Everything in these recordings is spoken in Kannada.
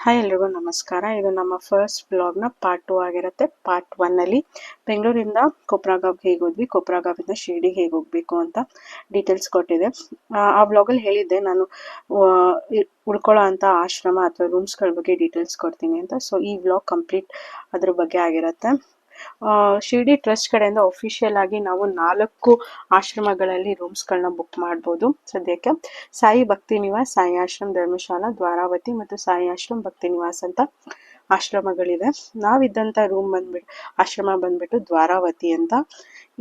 ಹಾಯ್ ಎಲ್ರಿಗೂ ನಮಸ್ಕಾರ. ಇದು ನಮ್ಮ ಫಸ್ಟ್ ವ್ಲಾಗ್ನ ಪಾರ್ಟ್ 2 ಆಗಿರುತ್ತೆ. ಪಾರ್ಟ್ 1 ಅಲ್ಲಿ ಬೆಂಗಳೂರಿಂದ ಕೊಪ್ರಗಾವ್ಗೆ ಹೇಗೆ ಹೋದ್ವಿ, ಕೊಪ್ರಗಾವಿಂದ ಶಿರ್ಡಿಗೆ ಹೇಗೆ ಹೋಗಬೇಕು ಅಂತ ಡೀಟೇಲ್ಸ್ ಕೊಟ್ಟಿದೆ. ಆ ವ್ಲಾಗಲ್ಲಿ ಹೇಳಿದ್ದೆ ನಾನು ಉಳ್ಕೊಳ್ಳೋ ಅಂತ ಆಶ್ರಮ ಅಥವಾ ರೂಮ್ಸ್ಗಳ ಬಗ್ಗೆ ಡೀಟೇಲ್ಸ್ ಕೊಡ್ತೀನಿ ಅಂತ. ಸೊ ಈ ವ್ಲಾಗ್ ಕಂಪ್ಲೀಟ್ ಅದ್ರ ಬಗ್ಗೆ ಆಗಿರುತ್ತೆ. ಶಿರ್ಡಿ ಟ್ರಸ್ಟ್ ಕಡೆಯಿಂದ ಅಫಿಷಿಯಲ್ ಆಗಿ ನಾವು 4 ಆಶ್ರಮಗಳಲ್ಲಿ ರೂಮ್ಸ್ಗಳನ್ನ ಬುಕ್ ಮಾಡ್ಬೋದು. ಸದ್ಯಕ್ಕೆ ಸಾಯಿ ಭಕ್ತಿ ನಿವಾಸ್, ಸಾಯಿ ಆಶ್ರಮ್, ಧರ್ಮಶಾಲಾ, ದ್ವಾರಾವತಿ ಮತ್ತು ಸಾಯಿ ಆಶ್ರಮ್ ಭಕ್ತಿ ನಿವಾಸ್ ಅಂತ ಆಶ್ರಮಗಳಿದೆ. ನಾವಿದ್ದಂಥ ಆಶ್ರಮ ಬಂದ್ಬಿಟ್ಟು ದ್ವಾರಾವತಿ ಅಂತ.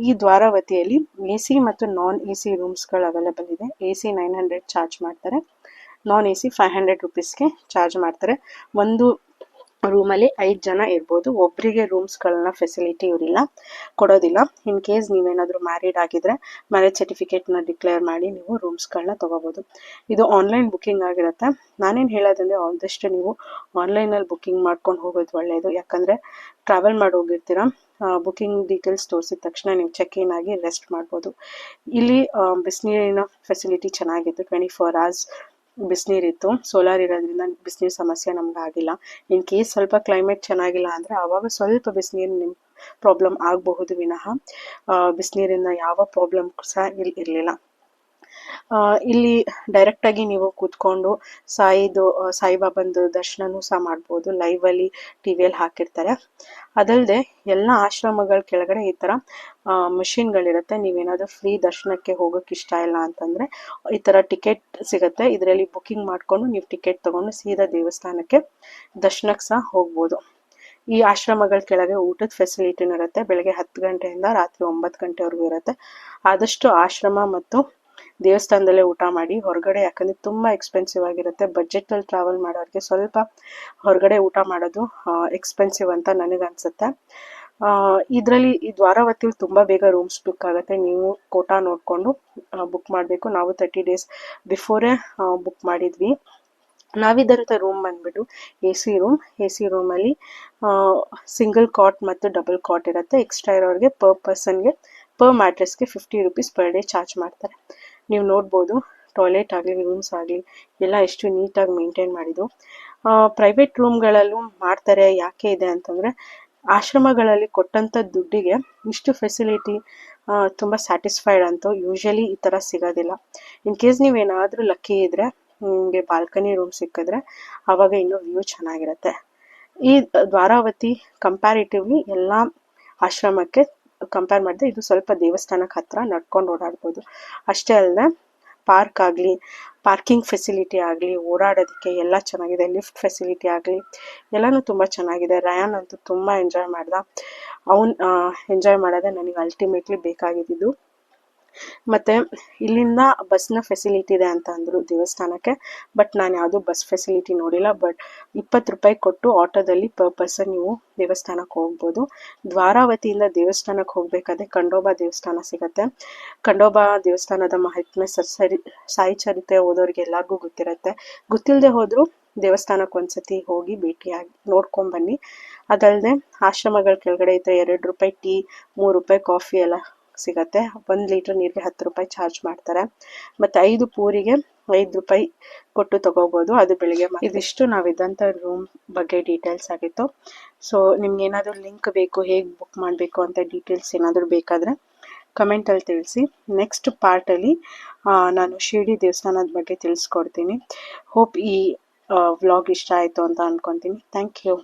ಈ ದ್ವಾರಾವತಿಯಲ್ಲಿ AC ಮತ್ತು ನಾನ್ AC ರೂಮ್ಸ್ಗಳು ಅವೈಲೇಬಲ್ ಇದೆ. AC 900 ಚಾರ್ಜ್ ಮಾಡ್ತಾರೆ, ನಾನ್ AC 500 ರುಪೀಸ್ಗೆ ಚಾರ್ಜ್ ಮಾಡ್ತಾರೆ. ಒಂದು ರೂಮಲ್ಲಿ 5 ಜನ ಇರ್ಬೋದು. ಒಬ್ಬರಿಗೆ ರೂಮ್ಸ್ಗಳನ್ನ ಫೆಸಿಲಿಟಿ ಇವರಿಲ್ಲ, ಕೊಡೋದಿಲ್ಲ. ಇನ್ ಕೇಸ್ ನೀವೇನಾದರೂ ಮ್ಯಾರಿಡ್ ಆಗಿದ್ರೆ ಮ್ಯಾರೇಜ್ ಸರ್ಟಿಫಿಕೇಟ್ನ ಡಿಕ್ಲೇರ್ ಮಾಡಿ ನೀವು ರೂಮ್ಸ್ಗಳನ್ನ ತೊಗೋಬೋದು. ಇದು ಆನ್ಲೈನ್ ಬುಕ್ಕಿಂಗ್ ಆಗಿರುತ್ತೆ. ನಾನೇನು ಹೇಳೋದಂದರೆ ಆದಷ್ಟು ನೀವು ಆನ್ಲೈನಲ್ಲಿ ಬುಕ್ಕಿಂಗ್ ಮಾಡ್ಕೊಂಡು ಹೋಗೋದು ಒಳ್ಳೆಯದು. ಯಾಕಂದರೆ ಟ್ರಾವೆಲ್ ಮಾಡಿ ಹೋಗಿರ್ತೀರ, ಬುಕ್ಕಿಂಗ್ ಡೀಟೇಲ್ಸ್ ತೋರಿಸಿದ ತಕ್ಷಣ ನೀವು ಚೆಕ್ ಇನ್ ಆಗಿ ರೆಸ್ಟ್ ಮಾಡ್ಬೋದು. ಇಲ್ಲಿ ಬಿಸಿನೀರಿನ ಫೆಸಿಲಿಟಿ ಚೆನ್ನಾಗಿತ್ತು. 24 hours ಬಿಸಿನೀರಿತ್ತು. ಸೋಲಾರ್ ಇರೋದ್ರಿಂದ ಬಿಸಿನೀರು ಸಮಸ್ಯೆ ನಮ್ಗೆ ಆಗಿಲ್ಲ. ಇನ್ ಕೇಸ್ ಸ್ವಲ್ಪ ಕ್ಲೈಮೇಟ್ ಚೆನ್ನಾಗಿಲ್ಲ ಅಂದರೆ ಆವಾಗ ಸ್ವಲ್ಪ ಬಿಸಿನೀರು ನಿಮ್ಗೆ ಪ್ರಾಬ್ಲಮ್ ಆಗಬಹುದು ವಿನಃ ಬಿಸಿನೀರಿಂದ ಯಾವ ಪ್ರಾಬ್ಲಮ್ ಸಹ ಇಲ್ಲಿ ಇರಲಿಲ್ಲ. ಇಲ್ಲಿ ಡೈರೆಕ್ಟಾಗಿ ನೀವು ಕೂತ್ಕೊಂಡು ಸಾಯಿಬಾಬಂದು ದರ್ಶನನೂ ಸಹ ಮಾಡ್ಬೋದು. ಲೈವಲ್ಲಿ ಟಿವಿಯಲ್ಲಿ ಹಾಕಿರ್ತಾರೆ. ಅದಲ್ಲದೆ ಎಲ್ಲ ಆಶ್ರಮಗಳ ಕೆಳಗಡೆ ಈ ಥರ ಮಷಿನ್ಗಳಿರುತ್ತೆ. ನೀವೇನಾದರೂ ಫ್ರೀ ದರ್ಶನಕ್ಕೆ ಹೋಗೋಕ್ಕೆ ಇಷ್ಟ ಇಲ್ಲ ಅಂತಂದರೆ ಈ ಥರ ಟಿಕೆಟ್ ಸಿಗುತ್ತೆ. ಇದರಲ್ಲಿ ಬುಕ್ಕಿಂಗ್ ಮಾಡಿಕೊಂಡು ನೀವು ಟಿಕೆಟ್ ತೊಗೊಂಡು ಸೀದಾ ದೇವಸ್ಥಾನಕ್ಕೆ ದರ್ಶನಕ್ಕೆ ಸಹ ಹೋಗ್ಬೋದು. ಈ ಆಶ್ರಮಗಳ ಕೆಳಗೆ ಊಟದ ಫೆಸಿಲಿಟಿನೂ ಇರುತ್ತೆ. ಬೆಳಗ್ಗೆ 10 ಗಂಟೆಯಿಂದ ರಾತ್ರಿ 9 ಗಂಟೆವರೆಗೂ ಇರುತ್ತೆ. ಆದಷ್ಟು ಆಶ್ರಮ ಮತ್ತು ದೇವಸ್ಥಾನದಲ್ಲೇ ಊಟ ಮಾಡಿ. ಹೊರಗಡೆ ಯಾಕಂದರೆ ತುಂಬ ಎಕ್ಸ್ಪೆನ್ಸಿವ್ ಆಗಿರುತ್ತೆ. ಬಜೆಟಲ್ಲಿ ಟ್ರಾವೆಲ್ ಮಾಡೋರಿಗೆ ಸ್ವಲ್ಪ ಹೊರಗಡೆ ಊಟ ಮಾಡೋದು ಎಕ್ಸ್ಪೆನ್ಸಿವ್ ಅಂತ ನನಗನ್ಸುತ್ತೆ. ಇದರಲ್ಲಿ ಈ ದ್ವಾರಾವತಿಯಲ್ಲಿ ತುಂಬ ಬೇಗ ರೂಮ್ಸ್ ಬುಕ್ ಆಗುತ್ತೆ. ನೀವು ಕೋಟಾ ನೋಡಿಕೊಂಡು ಬುಕ್ ಮಾಡಬೇಕು. ನಾವು 30 days ಬಿಫೋರೇ ಬುಕ್ ಮಾಡಿದ್ವಿ. ನಾವಿದ್ದಂಥ ರೂಮ್ ಬಂದ್ಬಿಟ್ಟು AC ರೂಮಲ್ಲಿ ಸಿಂಗಲ್ ಕಾಟ್ ಮತ್ತು ಡಬಲ್ ಕಾಟ್ ಇರುತ್ತೆ. ಎಕ್ಸ್ಟ್ರಾ ಇರೋರಿಗೆ ಪರ್ ಪರ್ಸನ್ಗೆ ಪರ್ ಮ್ಯಾಟ್ರೆಸ್ಗೆ 50 rupees per day ಚಾರ್ಜ್ ಮಾಡ್ತಾರೆ. ನೀವು ನೋಡ್ಬೋದು ಟಾಯ್ಲೆಟ್ ಆಗಲಿ ರೂಮ್ಸ್ ಆಗಲಿ ಎಲ್ಲ ಎಷ್ಟು ನೀಟಾಗಿ ಮೇಂಟೈನ್ ಮಾಡಿದ್ದು. ಪ್ರೈವೇಟ್ ರೂಮ್ಗಳಲ್ಲೂ ಮಾಡ್ತಾರೆ. ಯಾಕೆ ಇದೆ ಅಂತಂದರೆ ಆಶ್ರಮಗಳಲ್ಲಿ ಕೊಟ್ಟಂಥ ದುಡ್ಡಿಗೆ ಇಷ್ಟು ಫೆಸಿಲಿಟಿ ತುಂಬ ಸ್ಯಾಟಿಸ್ಫೈಡ್ ಅಂತೂ ಯೂಶಲಿ ಈ ಥರ ಸಿಗೋದಿಲ್ಲ. ಇನ್ ಕೇಸ್ ನೀವೇನಾದರೂ ಲಕ್ಕಿ ಇದ್ದರೆ ನಿಮಗೆ ಬಾಲ್ಕನಿ ರೂಮ್ ಸಿಕ್ಕಿದ್ರೆ ಆವಾಗ ಇನ್ನೂ ವ್ಯೂ ಚೆನ್ನಾಗಿರುತ್ತೆ. ಈ ದ್ವಾರಾವತಿ ಕಂಪ್ಯಾರಿಟಿವ್ಲಿ ಎಲ್ಲ ಆಶ್ರಮಕ್ಕೆ ಕಂಪೇರ್ ಮಾಡಿದ್ರೆ ಇದು ಸ್ವಲ್ಪ ದೇವಸ್ಥಾನಕ್ಕೆ ಹತ್ತಿರ ನಡ್ಕೊಂಡು ಓಡಾಡ್ಬೋದು. ಅಷ್ಟೇ ಅಲ್ಲದೆ ಪಾರ್ಕಿಂಗ್ ಫೆಸಿಲಿಟಿ ಆಗಲಿ, ಓಡಾಡೋದಕ್ಕೆ ಎಲ್ಲ ಚೆನ್ನಾಗಿದೆ. ಲಿಫ್ಟ್ ಫೆಸಿಲಿಟಿ ಆಗಲಿ ಎಲ್ಲನೂ ತುಂಬ ಚೆನ್ನಾಗಿದೆ. ರಯಾನ್ ಅಂತೂ ತುಂಬ ಎಂಜಾಯ್ ಮಾಡ್ದ. ಎಂಜಾಯ್ ಮಾಡೋದೇ ನನಗೆ ಅಲ್ಟಿಮೇಟ್ಲಿ ಬೇಕಾಗಿದ್ದು. ಮತ್ತು ಇಲ್ಲಿಂದ ಬಸ್ನ ಫೆಸಿಲಿಟಿ ಇದೆ ಅಂತ ಅಂದರು ದೇವಸ್ಥಾನಕ್ಕೆ. ಬಟ್ ನಾನು ಯಾವುದೂ ಬಸ್ ಫೆಸಿಲಿಟಿ ನೋಡಿಲ್ಲ. ಬಟ್ 20 ರೂಪಾಯಿ ಕೊಟ್ಟು ಆಟೋದಲ್ಲಿ ಪರ್ ಪರ್ಸನ್ ನೀವು ದೇವಸ್ಥಾನಕ್ಕೆ ಹೋಗ್ಬೋದು. ದ್ವಾರಾವತಿಯಿಂದ ದೇವಸ್ಥಾನಕ್ಕೆ ಹೋಗಬೇಕಾದ್ರೆ ಖಂಡೋಬಾ ದೇವಸ್ಥಾನ ಸಿಗುತ್ತೆ. ಖಂಡೋಬಾ ದೇವಸ್ಥಾನದ ಮಹಾತ್ಮೆ ಸಾಯಿ ಚರಿತ್ರೆ ಓದೋರಿಗೆ ಎಲ್ಲರಿಗೂ ಗೊತ್ತಿರುತ್ತೆ. ಗೊತ್ತಿಲ್ಲದೆ ಹೋದರೂ ದೇವಸ್ಥಾನಕ್ಕೆ ಒಂದ್ಸತಿ ಹೋಗಿ ಭೇಟಿಯಾಗಿ ನೋಡ್ಕೊಂಬನ್ನಿ. ಅದಲ್ಲದೆ ಆಶ್ರಮಗಳ ಕೆಳಗಡೆ ಇದ್ದರೆ 2 ರೂಪಾಯಿ ಟೀ, 3 ರೂಪಾಯಿ ಕಾಫಿ ಎಲ್ಲ ಸಿಗತ್ತೆ. 1 ಲೀಟ್ರ್ ನೀರಿಗೆ 10 ರೂಪಾಯಿ ಚಾರ್ಜ್ ಮಾಡ್ತಾರೆ. ಮತ್ತು 5 ಪೂರಿಗೆ 5 ರೂಪಾಯಿ ಕೊಟ್ಟು ತಗೋಬೋದು. ಅದು ಬೆಳಿಗ್ಗೆ. ಇದಿಷ್ಟು ನಾವಿದ್ದಂಥ ರೂಮ್ ಬಗ್ಗೆ ಡೀಟೇಲ್ಸ್ ಆಗಿತ್ತು. ಸೊ ನಿಮ್ಗೇನಾದರೂ ಲಿಂಕ್ ಬೇಕು, ಹೇಗೆ ಬುಕ್ ಮಾಡಬೇಕು ಅಂತ ಡೀಟೇಲ್ಸ್ ಏನಾದರೂ ಬೇಕಾದರೆ ಕಮೆಂಟಲ್ಲಿ ತಿಳಿಸಿ. ನೆಕ್ಸ್ಟ್ ಪಾರ್ಟಲ್ಲಿ ನಾನು ಶಿರ್ಡಿ ದೇವಸ್ಥಾನದ ಬಗ್ಗೆ ತಿಳಿಸ್ಕೊಡ್ತೀನಿ. ಹೋಪ್ ಈ ವ್ಲಾಗ್ ಇಷ್ಟ ಆಯಿತು ಅಂತ ಅಂದ್ಕೊತೀನಿ. Thank you.